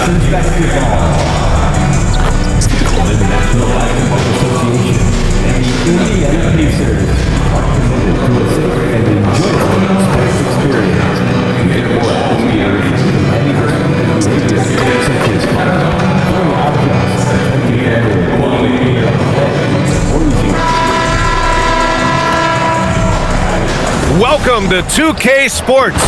Wisconsin basketball. The National Basketball Association and the Indiana Pacers are committed to a safe and enjoyable sports experience. Therefore, atmospheres in any respective stadium such as Colorado, throwing objects, attempting and quality of play, or using. Welcome to 2K Sports.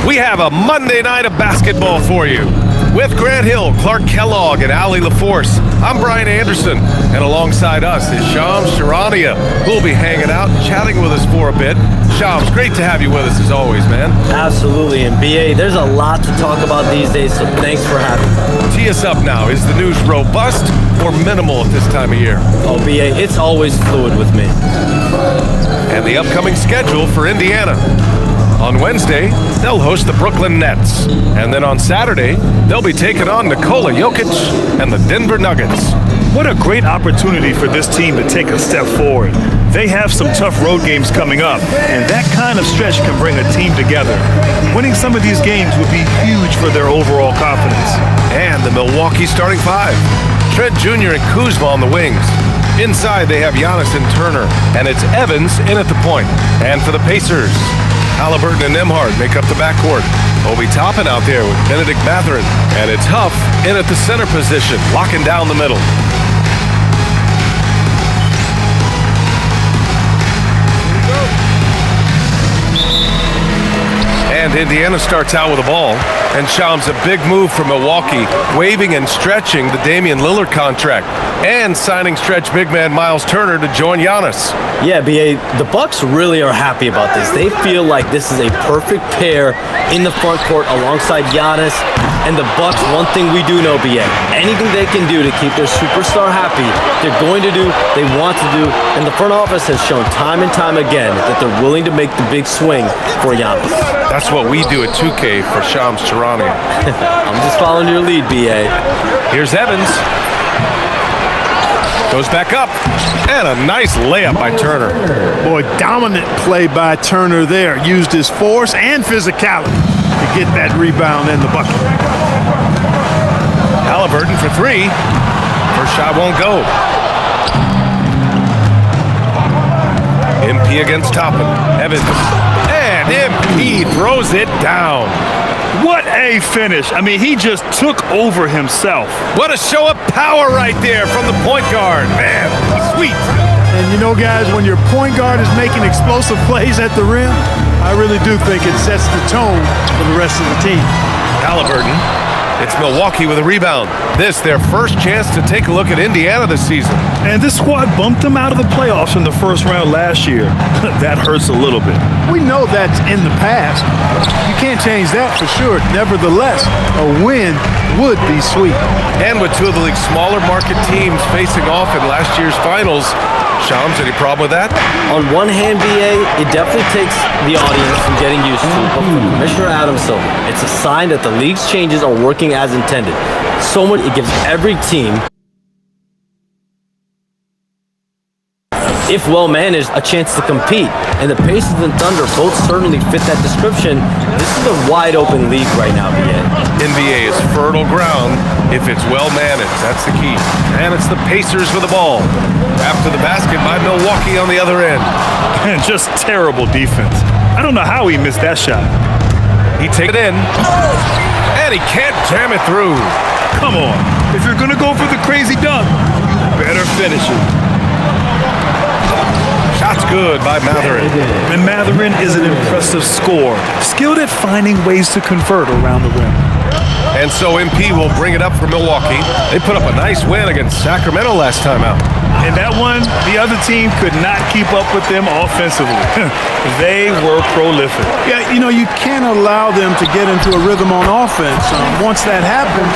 We have a Monday night of basketball for you. With Grant Hill, Clark Kellogg, and Allie LaForce, I'm Brian Anderson, and alongside us is Shams Charania, who'll be hanging out and chatting with us for a bit. Shams, great to have you with us as always, man. Absolutely, and BA, there's a lot to talk about these days, so thanks for having me. Tee us up now. Is the news robust or minimal at this time of year? Oh, BA, it's always fluid with me. And the upcoming schedule for Indiana. On Wednesday, they'll host the Brooklyn Nets. And then on Saturday, they'll be taking on Nikola Jokic and the Denver Nuggets. What a great opportunity for this team to take a step forward. They have some tough road games coming up, and that kind of stretch can bring a team together. Winning some of these games would be huge for their overall confidence. And the Milwaukee starting five. Trent Jr. and Kuzma on the wings. Inside, they have Giannis and Turner, and it's Evans in at the point. And for the Pacers, Halliburton and Nembhard make up the backcourt. Obi Toppin out there with Benedict Mathurin. And it's Huff in at the center position, locking down the middle. And Indiana starts out with the ball. And Shams, a big move from Milwaukee, waiving and stretching the Damian Lillard contract and signing stretch big man Miles Turner to join Giannis. Yeah, BA, the Bucks really are happy about this. They feel like this is a perfect pair in the front court alongside Giannis. And the Bucks, one thing we do know, BA, anything they can do to keep their superstar happy, they're going to do, they want to do, and the front office has shown time and time again that they're willing to make the big swing for Giannis. That's what we do at 2K for Shams Charania. I'm just following your lead, BA. Here's Evans. Goes back up. And a nice layup by Turner. Boy, dominant play by Turner there. Used his force and physicality to get that rebound in the bucket. Halliburton for three. First shot won't go. MP against Toppin. Evans. And MP throws it down. What a finish. I mean, he just took over himself. What a show of power right there from the point guard. Man, sweet. And you know, guys, when your point guard is making explosive plays at the rim, I really do think it sets the tone for the rest of the team. Halliburton. It's Milwaukee with a rebound. This, their first chance to take a look at Indiana this season. And this squad bumped them out of the playoffs in the first round last year. That hurts a little bit. We know that's in the past. You can't change that for sure. Nevertheless, a win would be sweet. And with two of the league's smaller market teams facing off in last year's finals, Shams, any problem with that? On one hand, BA, it definitely takes the audience some getting used to, but for Commissioner Adam Silver, it's a sign that the league's changes are working as intended. So much, it gives every team, if well managed, a chance to compete. And the Pacers and Thunder both certainly fit that description. This is a wide open league right now, BA. NBA is fertile ground if it's well managed. That's the key. And it's the Pacers with the ball. After the basket by Milwaukee on the other end. And just terrible defense. I don't know how he missed that shot. He takes it in. And he can't jam it through. Come on. If you're going to go for the crazy dunk, you better finish it. Shot's good by Mathurin. And Mathurin is an impressive scorer, skilled at finding ways to convert around the rim. And so MP will bring it up for Milwaukee. They put up a nice win against Sacramento last time out. And that one, the other team could not keep up with them offensively. They were prolific. Yeah, you know, you can't allow them to get into a rhythm on offense. Once that happens,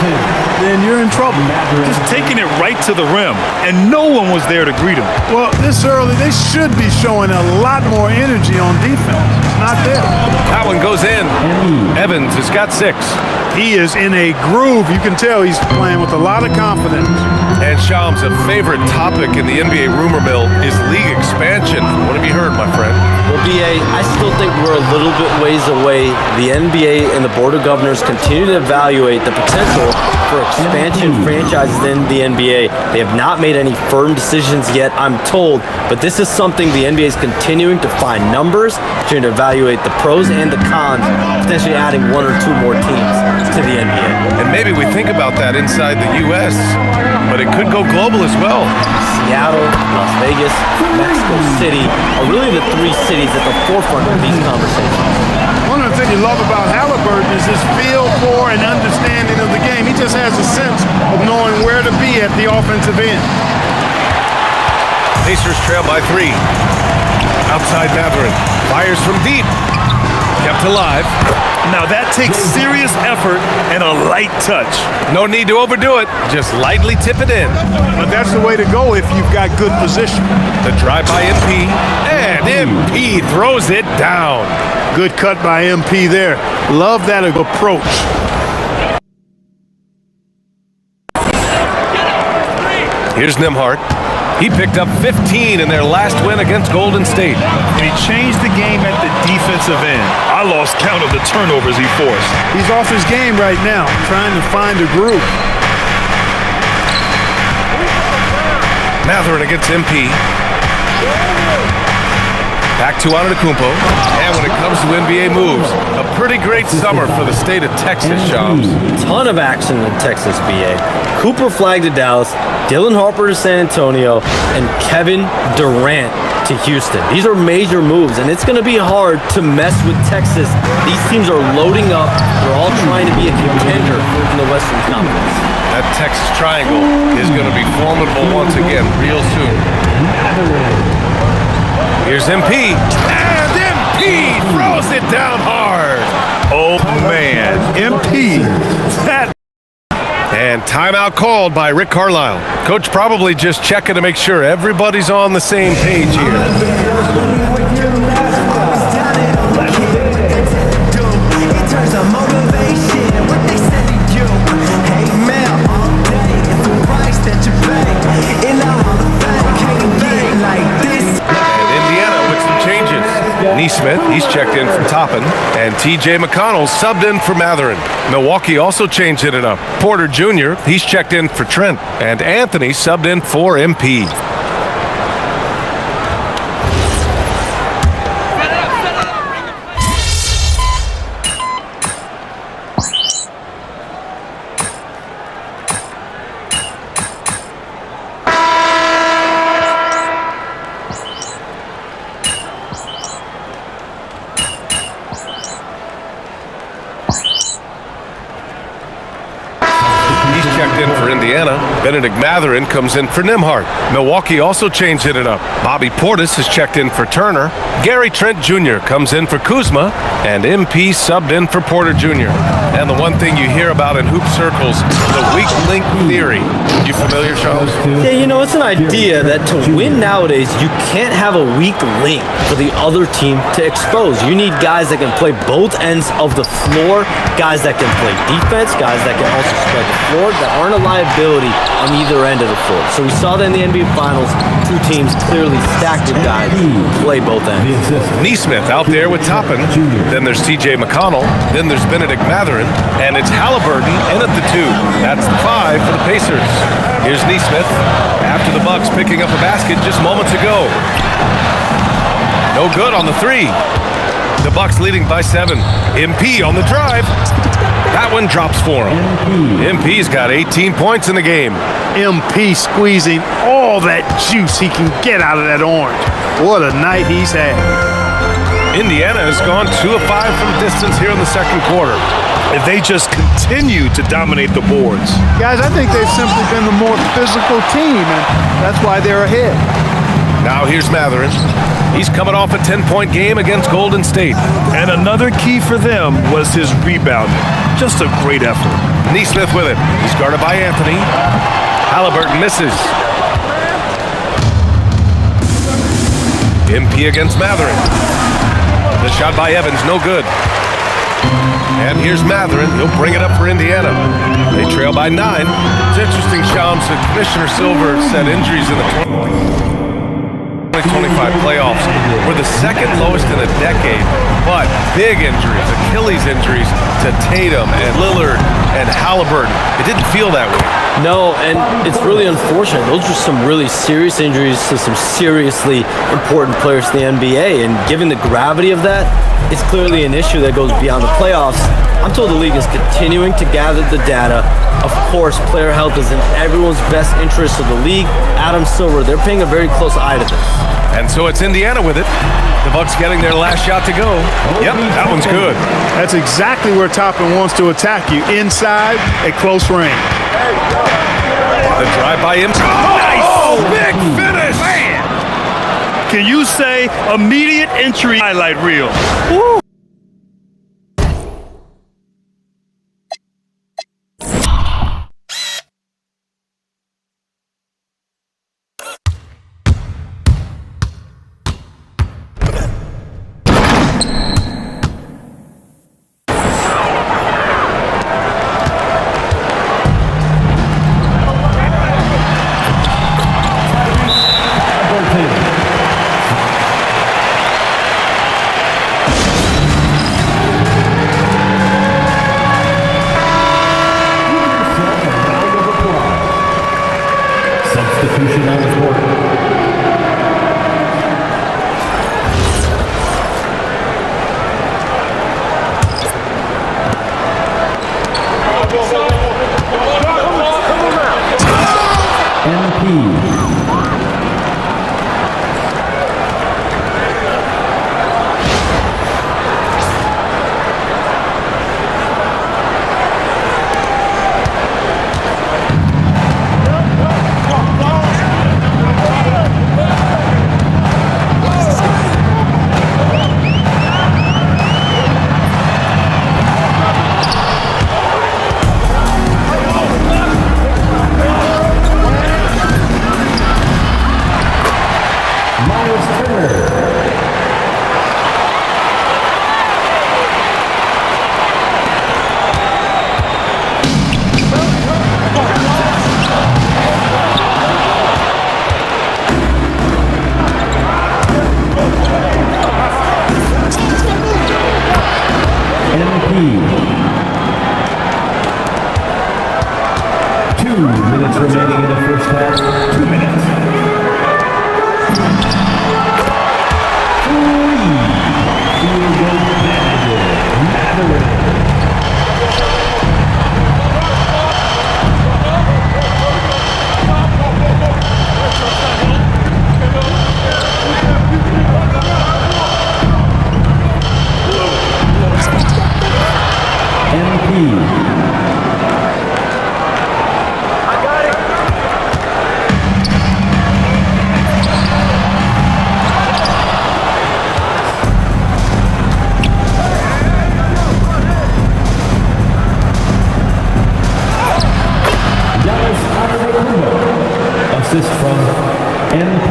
then you're in trouble. Just taking it right to the rim, and no one was there to greet him. Well, this early, they should be showing a lot more energy on defense. It's not there. That one goes in. Evans has got 6. He is in a groove. You can tell he's playing with a lot of confidence. And Shams, a favorite topic in the NBA rumor mill is league expansion. What have you heard, my friend? Well, BA, I still think we're a little bit ways away. The NBA and the Board of Governors continue to evaluate the potential for expansion franchises in the NBA. They have not made any firm decisions yet, I'm told, but this is something the NBA is continuing to find numbers, continuing to evaluate the pros and the cons, potentially adding one or two more teams to the NBA. And maybe we think about that inside the U.S., but it could go global as well. Seattle, Las Vegas, Mexico City are really the three cities at the forefront of these conversations. One of the things you love about Halliburton is his feel for and understanding of the game. He just has a sense of knowing where to be at the offensive end. Pacers trail by 3. Outside Matherin. Fires from deep. Kept alive. Now that takes serious effort and a light touch. No need to overdo it. Just lightly tip it in. But that's the way to go if you've got good position. The drive by MP. And MP throws it down. Good cut by MP there. Love that approach. Here's Nembhard. He picked up 15 in their last win against Golden State. And he changed the game at the defensive end. I lost count of the turnovers he forced. He's off his game right now, trying to find a groove. Matherin against MP. Back to Antetokounmpo. And when it comes to NBA moves, a pretty great summer for the state of Texas, Shams. Ton of action in Texas, BA. Cooper flagged to Dallas, Dylan Harper to San Antonio, and Kevin Durant to Houston. These are major moves, and it's going to be hard to mess with Texas. These teams are loading up. They're all trying to be a contender in the Western Conference. That Texas triangle is going to be formidable once again real soon. Here's MP. And MP throws it down hard. Oh, man. MP. That. And timeout called by Rick Carlisle. Coach probably just checking to make sure everybody's on the same page here. Neesmith, he's checked in for Toppin, and TJ McConnell subbed in for Matherin. Milwaukee also changed it up. Porter Jr., he's checked in for Trent, and Anthony subbed in for MP. Benedict Matherin comes in for Nembhard. Milwaukee also changed it up. Bobby Portis has checked in for Turner. Gary Trent Jr. comes in for Kuzma. And MP subbed in for Porter Jr. And the one thing you hear about in hoop circles, the weak link theory. You familiar, Charles? Yeah, you know, it's an idea that to win nowadays, you can't have a weak link for the other team to expose. You need guys that can play both ends of the floor, guys that can play defense, guys that can also spread the floor, that aren't a liability on either end of the floor. So we saw that in the NBA Finals, two teams clearly stacked with guys who play both ends. Neesmith out there with Toppin. Then there's TJ McConnell. Then there's Benedict Matherin. And it's Halliburton in at the 2. That's the 5 for the Pacers. Here's Neesmith after the Bucks picking up a basket just moments ago. No good on the 3. The Bucks leading by 7. MP on the drive. That one drops for him. MP's got 18 points in the game. MP squeezing all that juice he can get out of that orange. What a night he's had. Indiana has gone 2 of 5 from distance here in the second quarter. And they just continue to dominate the boards. Guys, I think they've simply been the more physical team, and that's why they're ahead. Now here's Matherin. He's coming off a 10-point game against Golden State. And another key for them was his rebounding. Just a great effort. Neesmith with it. He's guarded by Anthony. Halliburton misses. MP against Matherin. The shot by Evans, no good. And here's Matherin. He'll bring it up for Indiana. They trail by 9. It's interesting, Shams, that Commissioner Silver said injuries in the 2025 playoffs were the second lowest in a decade, but big injuries, Achilles injuries to Tatum and Lillard and Halliburton. It didn't feel that way. No, and it's really unfortunate. Those are some really serious injuries to some seriously important players in the NBA, and given the gravity of that, it's clearly an issue that goes beyond the playoffs. I'm told the league is continuing to gather the data. Of course, player health is in everyone's best interest of the league. Adam Silver, they're paying a very close eye to this. And so it's Indiana with it. The Bucks getting their last shot to go. Yep, that one's good. That's exactly where Toppin wants to attack you, inside at close range. The drive by him. Nice! Oh, big finish! Man. Can you say immediate entry highlight reel? Woo! Substitution on the court. MP. MP. 2 minutes remaining in the first half. 2 minutes. 3. Field goal Matherin. Assist from MP.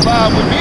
Bob with me.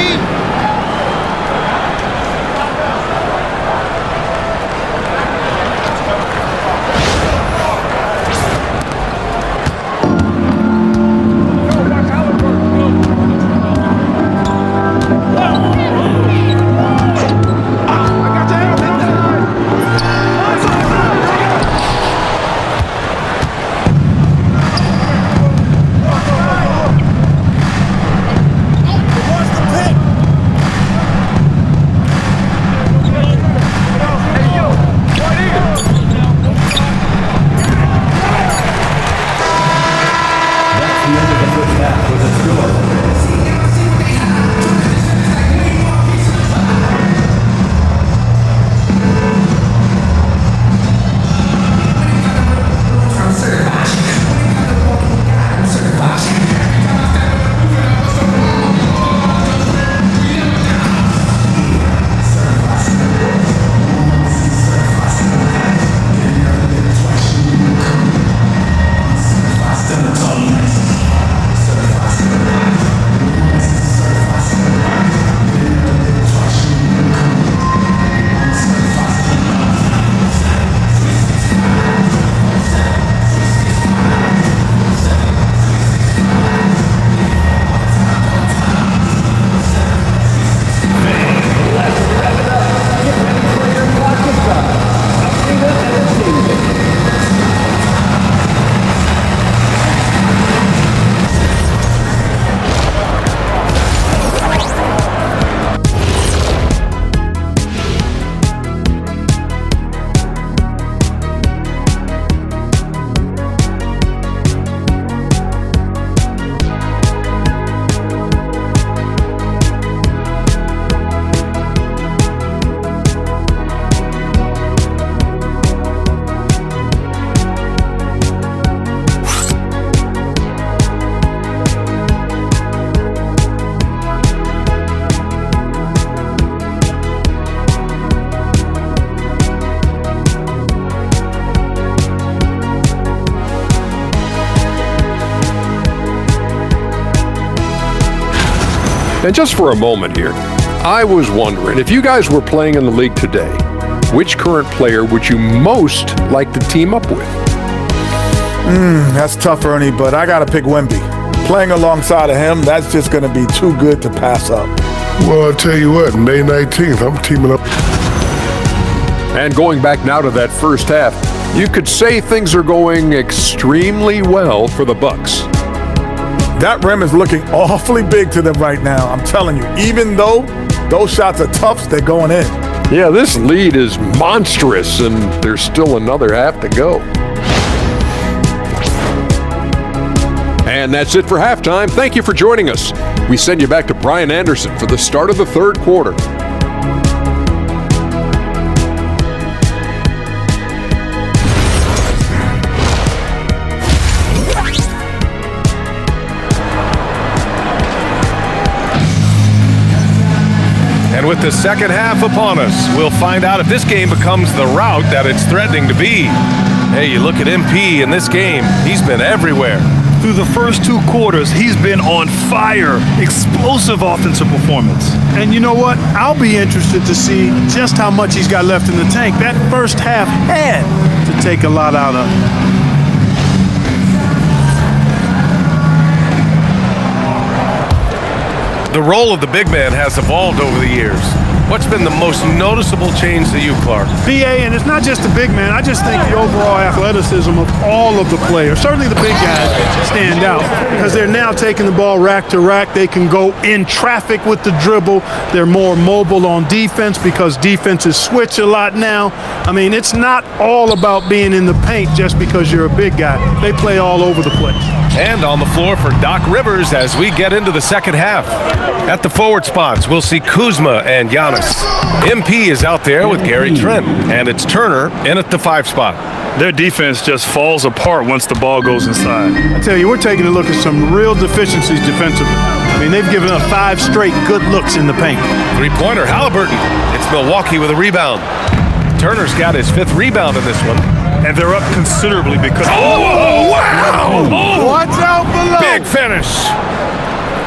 And just for a moment here, I was wondering, if you guys were playing in the league today, which current player would you most like to team up with? That's tough, Ernie, but I got to pick Wemby. Playing alongside of him, that's just going to be too good to pass up. Well, I'll tell you what, May 19th, I'm teaming up. And going back now to that first half, you could say things are going extremely well for the Bucks. That rim is looking awfully big to them right now. I'm telling you, even though those shots are tough, they're going in. Yeah, this lead is monstrous, and there's still another half to go. And that's it for halftime. Thank you for joining us. We send you back to Brian Anderson for the start of the third quarter. And with the second half upon us, we'll find out if this game becomes the rout that it's threatening to be. Hey, you look at MP in this game, he's been everywhere. Through the first 2 quarters, he's been on fire. Explosive offensive performance. And you know what? I'll be interested to see just how much he's got left in the tank. That first half had to take a lot out of him. The role of the big man has evolved over the years. What's been the most noticeable change to you, Clark? BA, and it's not just the big man. I just think the overall athleticism of all of the players, certainly the big guys, stand out because they're now taking the ball rack to rack. They can go in traffic with the dribble. They're more mobile on defense because defenses switch a lot now. I mean, it's not all about being in the paint just because you're a big guy. They play all over the place. And on the floor for Doc Rivers as we get into the second half. At the forward spots, we'll see Kuzma and Giannis. MP is out there with Gary Trent, and it's Turner in at the 5 spot. Their defense just falls apart once the ball goes inside. I tell you, we're taking a look at some real deficiencies defensively. I mean, they've given up 5 straight good looks in the paint. 3-pointer, Halliburton. It's Milwaukee with a rebound. Turner's got his 5th rebound in this one. And they're up considerably because... Oh, wow! Watch out below! Big finish.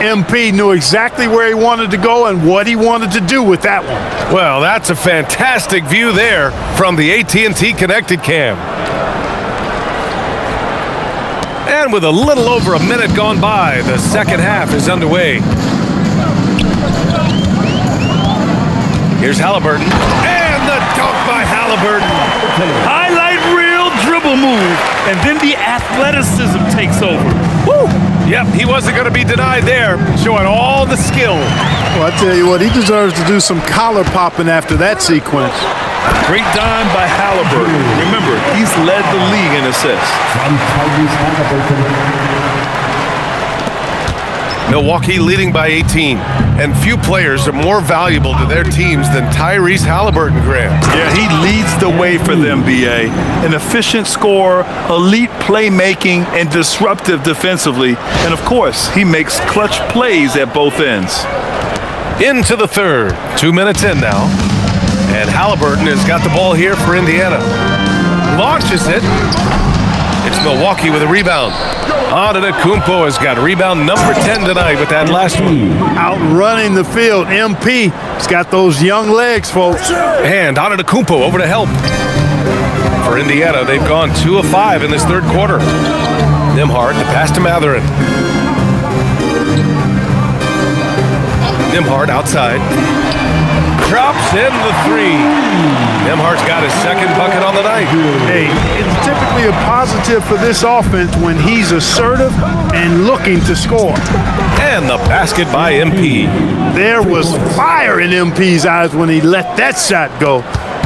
MP knew exactly where he wanted to go and what he wanted to do with that one. Well, that's a fantastic view there from the AT&T Connected Cam. And with a little over a minute gone by, the second half is underway. Here's Halliburton. And the dunk by Halliburton. highlight reel dribble move, and then the athleticism takes over. Woo! Yep, he wasn't going to be denied there, showing all the skill. Well, I tell you what, he deserves to do some collar popping after that sequence. Great dime by Halliburton. Remember, he's led the league in assists. Milwaukee leading by 18, and few players are more valuable to their teams than Tyrese Halliburton, Graham. Yeah, he leads the way for them, BA. An efficient scorer, elite playmaking, and disruptive defensively. And of course, he makes clutch plays at both ends. Into the third, 2 minutes in now. And Halliburton has got the ball here for Indiana. Launches it. It's Milwaukee with a rebound. Antetokounmpo has got rebound number 10 tonight with that last one. Outrunning the field, MP. He's got those young legs, folks. And Antetokounmpo over to help. For Indiana, they've gone 2 of 5 in this third quarter. Nembhard, the pass to Mathurin. Nembhard outside. Drops in the 3. Nembhard's got his second bucket on the night. Hey, it's typically a positive for this offense when he's assertive and looking to score. And the basket by MP. There was fire in MP's eyes when he let that shot go.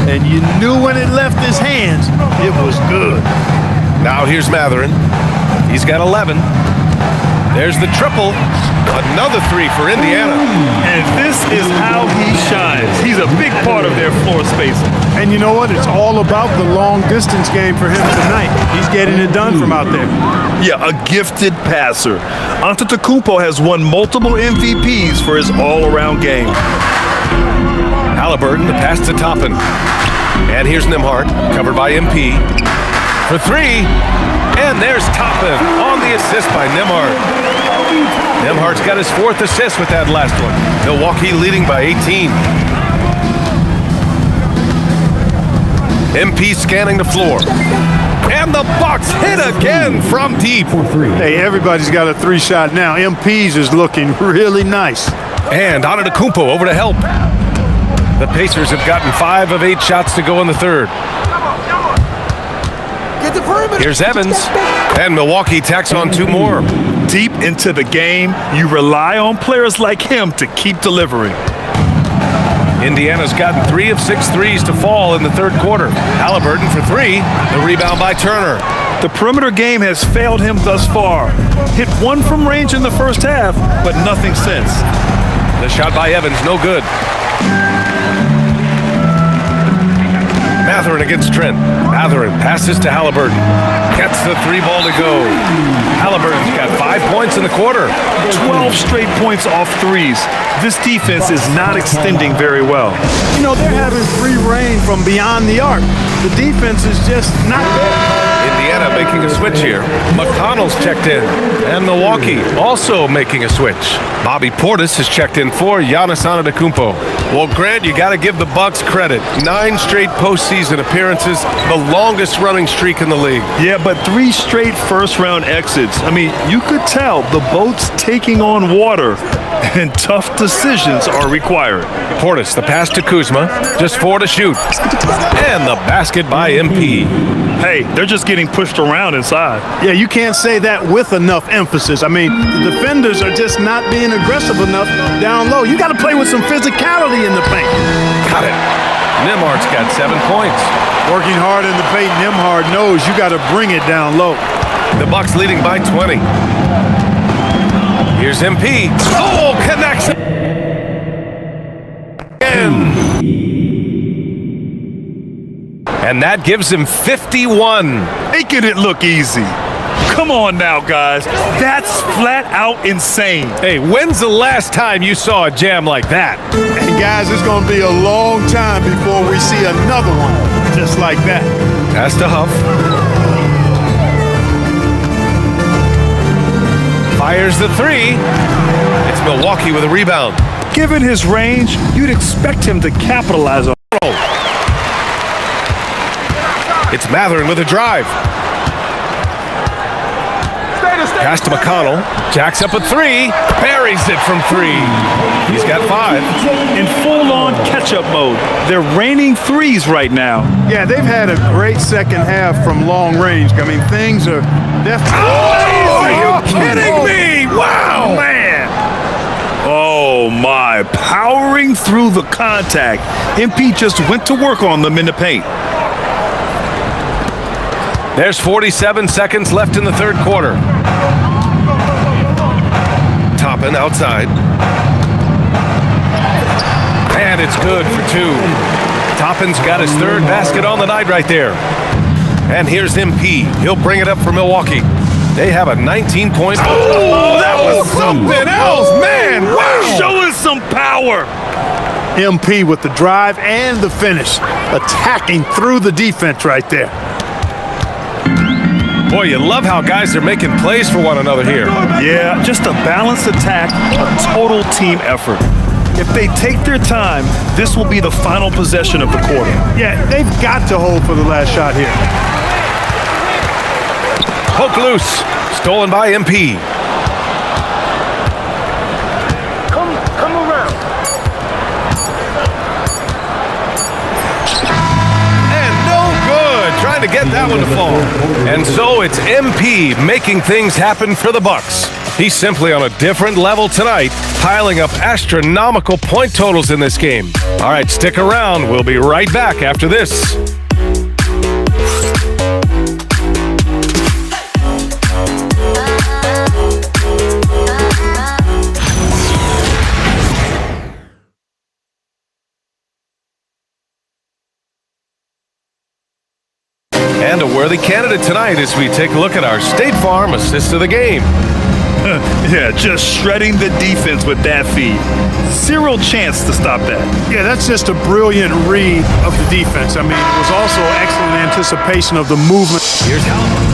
And you knew when it left his hands, it was good. Now here's Mathurin. He's got 11. There's the triple. Another 3 for Indiana. And this is how he shines. He's a big part of their floor spacing. And you know what? It's all about the long distance game for him tonight. He's getting it done from out there. Yeah, a gifted passer. Antetokounmpo has won multiple MVPs for his all-around game. Halliburton, the pass to Toppin. And here's Nembhard, covered by MP. For 3. And there's Toppin on the assist by Nembhard. Nemhart's got his 4th assist with that last one. Milwaukee leading by 18. MP scanning the floor. And the Bucks hit again from deep. Hey, everybody's got a 3-shot now. MP's is looking really nice. And Antetokounmpo over to help. The Pacers have gotten 5 of 8 shots to go in the 3rd. Here's Evans. And Milwaukee tacks on 2 more. Deep into the game, you rely on players like him to keep delivering. Indiana's gotten 3 of 6 threes to fall in the 3rd quarter. Halliburton for 3. The rebound by Turner. The perimeter game has failed him thus far. Hit 1 from range in the first half, but nothing since. The shot by Evans, no good. Mathurin against Trent. Mathurin passes to Halliburton. Gets the 3 ball to go. Halliburton's got 5 points in the quarter. 12 straight points off threes. This defense is not extending very well. You know, they're having free reign from beyond the arc. The defense is just not there. Indiana making a switch here. McConnell's checked in. And Milwaukee also making a switch. Bobby Portis has checked in for Giannis Antetokounmpo. Well, Grant, you got to give the Bucks credit. 9 straight postseason appearances, the longest running streak in the league. Yeah, but 3 straight first-round exits. I mean, you could tell the boat's taking on water, and tough decisions are required. Portis, the pass to Kuzma. Just 4 to shoot. And the basket by MP. Hey, they're just getting pushed around inside. Yeah, you can't say that with enough emphasis. I mean, the defenders are just not being aggressive enough down low. You got to play with some physicality in the paint. Got it. Nemhart's got 7 points. Working hard in the paint, Nemhart knows you got to bring it down low. The Bucks leading by 20. Here's MP. Oh, connects. And that gives him 51. Making it look easy. Come on now, guys. That's flat out insane. Hey, when's the last time you saw a jam like that? And guys, it's going to be a long time before we see another one just like that. Pass to Huff. Fires the 3. It's Milwaukee with a rebound. Given his range, you'd expect him to capitalize on it. It's Mathurin with a drive. Pass to McConnell. Jacks up a 3. Buries it from 3. He's got 5. In full-on catch-up mode. They're raining threes right now. Yeah, they've had a great second half from long range. I mean, things are definitely... Oh, are you kidding me? Wow! Man! Oh, my. Powering through the contact. MP just went to work on them in the paint. There's 47 seconds left in the 3rd quarter. Toppin outside. And it's good for 2. Toppin's got his 3rd basket on the night right there. And here's MP. He'll bring it up for Milwaukee. They have a 19-point... Oh, that was something else, man! Wow! Show us some power! MP with the drive and the finish. Attacking through the defense right there. Boy, you love how guys are making plays for one another here. Yeah, just a balanced attack, a total team effort. If they take their time, this will be the final possession of the quarter. Yeah, they've got to hold for the last shot here. Poke loose. Stolen by MP. Come around. And no good. Trying to get that one to fall. And so it's MP making things happen for the Bucks. He's simply on a different level tonight, piling up astronomical point totals in this game. All right, stick around. We'll be right back after this. And a worthy candidate tonight as we take a look at our State Farm assist of the game. Yeah, just shredding the defense with that feed. Zero chance to stop that. Yeah, that's just a brilliant read of the defense. I mean, it was also excellent anticipation of the movement. Here's Halliburton.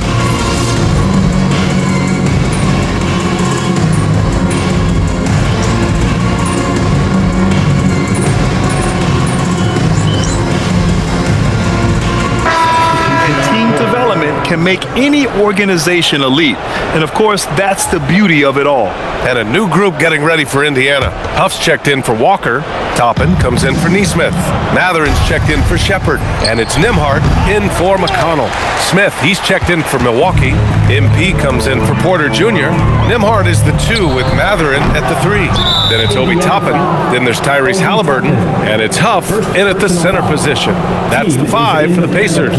can make any organization elite. And of course, that's the beauty of it all. And a new group getting ready for Indiana. Huff's checked in for Walker. Toppin comes in for Neesmith. Matherin's checked in for Shepard. And it's Nimhart in for McConnell. Smith, he's checked in for Milwaukee. MP comes in for Porter Jr. Nimhart is the 2 with Matherin at the 3. Then it's Obi Toppin. Then there's Tyrese Halliburton. And it's Huff in at the center position. That's the 5 for the Pacers.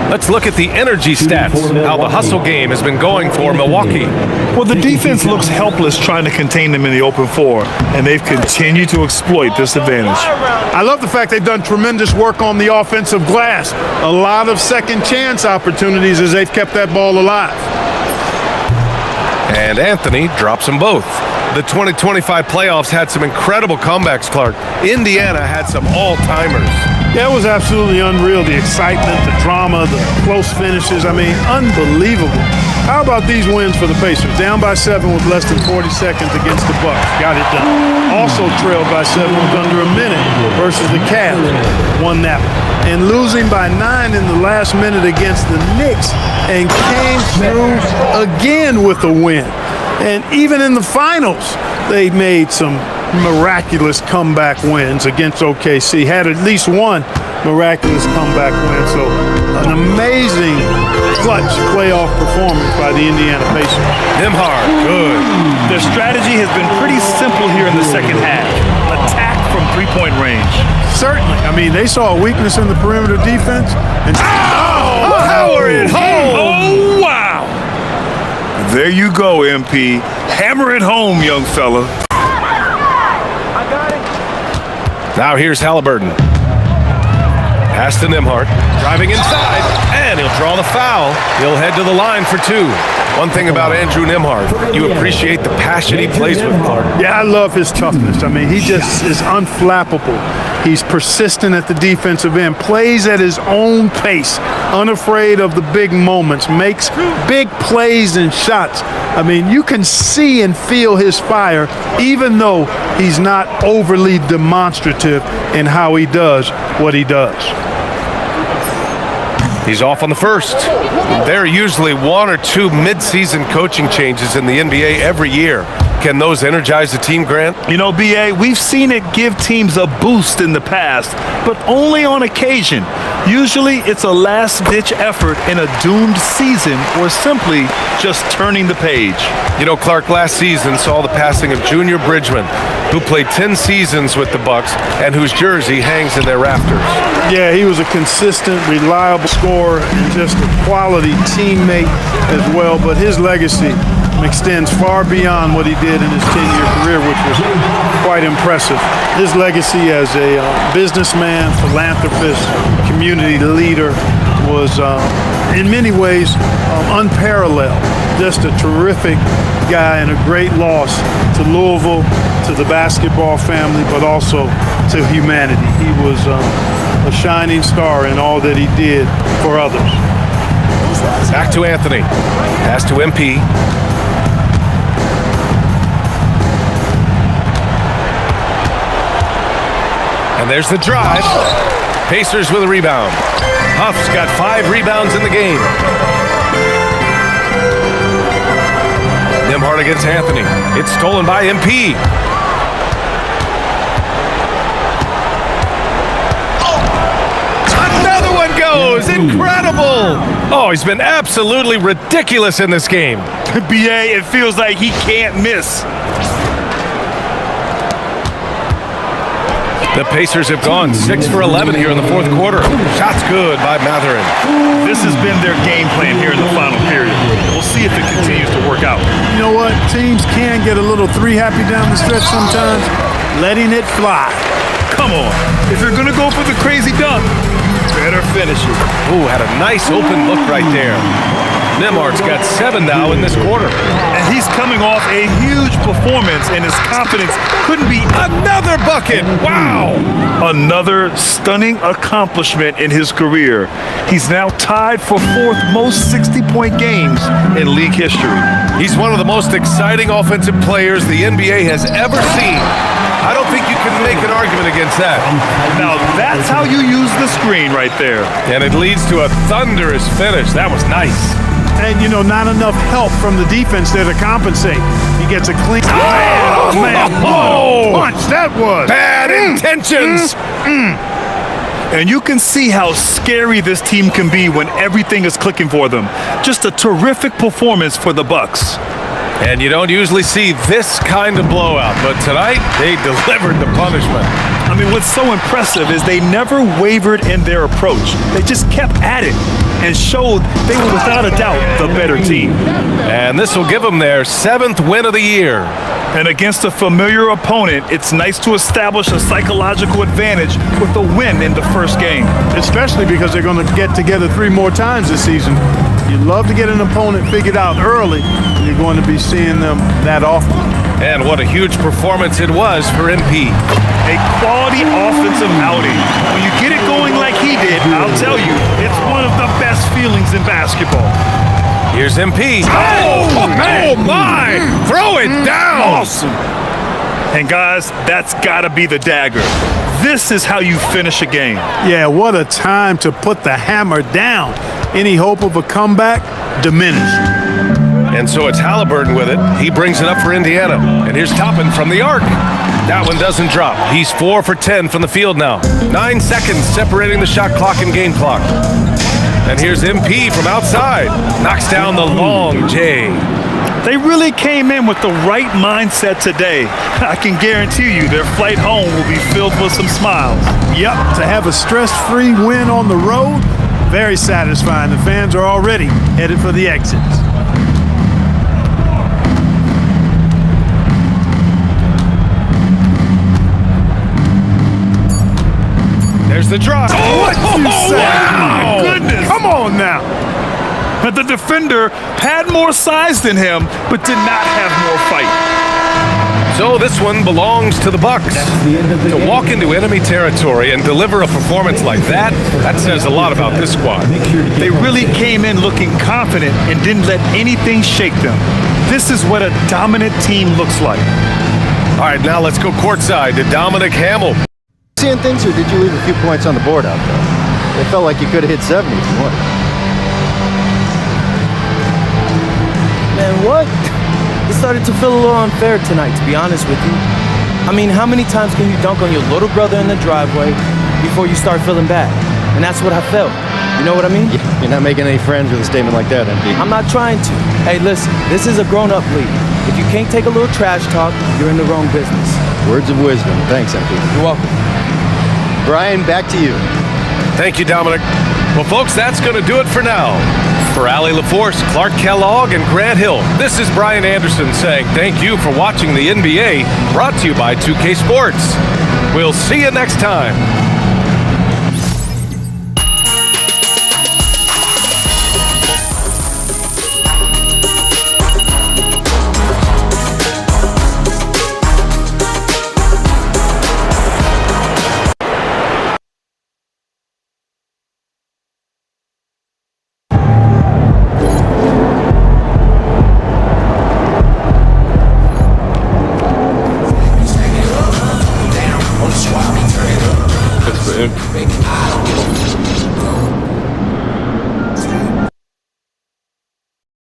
Let's look at the energy stats, how the hustle game has been going for Milwaukee. Well, the defense looks helpless trying to contain them in the open floor, and they've continued to exploit this advantage. I love the fact they've done tremendous work on the offensive glass. A lot of second chance opportunities as they've kept that ball alive. And Anthony drops them both. The 2025 playoffs had some incredible comebacks, Clark. Indiana had some all-timers. Yeah, it was absolutely unreal. The excitement, the drama, the close finishes. I mean, unbelievable. How about these wins for the Pacers? Down by 7 with less than 40 seconds against the Bucks. Got it done. Also trailed by 7 with under a minute versus the Cavs. Won that one. And losing by 9 in the last minute against the Knicks and came through again with a win. And even in the finals, they made some miraculous comeback wins against OKC. Had at least one miraculous comeback win. So an amazing clutch playoff performance by the Indiana Pacers. Nimhart, good. Their strategy has been pretty simple here in the second half. Attack from three-point range. Certainly. I mean, they saw a weakness in the perimeter defense. And power it home! Oh, wow! There you go, MP. Hammer it home, young fella. Now here's Halliburton. Pass to Nimhart. Driving inside, and he'll draw the foul. He'll head to the line for 2. One thing about Andrew Nimhart, you appreciate the passion he plays with, Clark. Yeah, I love his toughness. I mean, he just is unflappable. He's persistent at the defensive end, plays at his own pace, unafraid of the big moments, makes big plays and shots. I mean, you can see and feel his fire, even though he's not overly demonstrative in how he does what he does. He's off on the first. There are usually 1 or 2 mid-season coaching changes in the NBA every year. Can those energize the team, Grant? You know, B.A., we've seen it give teams a boost in the past, but only on occasion. Usually it's a last-ditch effort in a doomed season or simply just turning the page. You know, Clark, last season saw the passing of Junior Bridgman, who played 10 seasons with the Bucks and whose jersey hangs in their rafters. Yeah, he was a consistent, reliable scorer and just a quality teammate as well, but his legacy extends far beyond what he did in his 10-year career, which was quite impressive. His legacy as a businessman, philanthropist, community leader was in many ways unparalleled. Just a terrific guy and a great loss to Louisville, to the basketball family, but also to humanity. He was a shining star in all that he did for others. Back to Anthony. Pass to MP. And there's the drive. Pacers with a rebound. Huff's got 5 rebounds in the game. Nimhart against Anthony. It's stolen by MP. Another one goes. Incredible. Oh, he's been absolutely ridiculous in this game. B.A., it feels like he can't miss. The Pacers have gone 6 for 11 here in the fourth quarter. Shots good by Matherin. This has been their game plan here in the final period. We'll see if it continues to work out. You know what? Teams can get a little 3-happy down the stretch sometimes. Letting it fly. Come on. If you're going to go for the crazy dunk, better finish it. Ooh, had a nice open look right there. Nimhart's got 7 now in this quarter. And he's coming off a huge performance, and his confidence couldn't be another bucket. Wow. Another stunning accomplishment in his career. He's now tied for 4th most 60-point games in league history. He's one of the most exciting offensive players the NBA has ever seen. I don't think you can can make an argument against that. Now that's how you use the screen right there. And it leads to a thunderous finish. That was nice. And, you know, not enough help from the defense there to compensate. He gets a clean. Oh, man. Oh, Punch, that was. bad intentions. And you can see how scary this team can be when everything is clicking for them. Just a terrific performance for the Bucks. And you don't usually see this kind of blowout, but tonight they delivered the punishment. I mean, what's so impressive is they never wavered in their approach. They just kept at it and showed they were without a doubt the better team. And this will give them their 7th win of the year. And against a familiar opponent, it's nice to establish a psychological advantage with a win in the first game. Especially because they're going to get together 3 more times this season. You love to get an opponent figured out early, and you're going to be seeing them that often. And what a huge performance it was for MP. A quality offensive outing. When you get it going like he did, I'll tell you, it's one of the best feelings in basketball. Here's MP. Oh, man. Oh, my. Throw it down. Awesome. And guys, that's got to be the dagger. This is how you finish a game. Yeah, what a time to put the hammer down. Any hope of a comeback diminished. And so it's Halliburton with it. He brings it up for Indiana. And here's Toppin from the arc. That one doesn't drop. He's 4 for 10 from the field now. 9 seconds separating the shot clock and game clock. And here's MP from outside. Knocks down the long J. They really came in with the right mindset today. I can guarantee you their flight home will be filled with some smiles. Yep, to have a stress-free win on the road, very satisfying. The fans are already headed for the exits. There's the drive. What you say? Wow. Goodness. Come on now. But the defender had more size than him, but did not have more fight. So this one belongs to the Bucks. To walk into enemy territory and deliver a performance like that says a lot about this squad. They really came in looking confident and didn't let anything shake them. This is what a dominant team looks like. All right, now let's go courtside to Dominic Hamill. Seeing things, or did you leave a few points on the board out there? It felt like you could have hit 70 if you wanted. Man, what? It started to feel a little unfair tonight, to be honest with you. I mean, how many times can you dunk on your little brother in the driveway before you start feeling bad? And that's what I felt. You know what I mean? Yeah, you're not making any friends with a statement like that, MP. I'm not trying to. Hey, listen, this is a grown-up league. If you can't take a little trash talk, you're in the wrong business. Words of wisdom. Thanks, MP. You're welcome. Brian, back to you. Thank you, Dominic. Well, folks, that's going to do it for now. For Allie LaForce, Clark Kellogg, and Grant Hill, this is Brian Anderson saying thank you for watching the NBA, brought to you by 2K Sports. We'll see you next time. That's for him.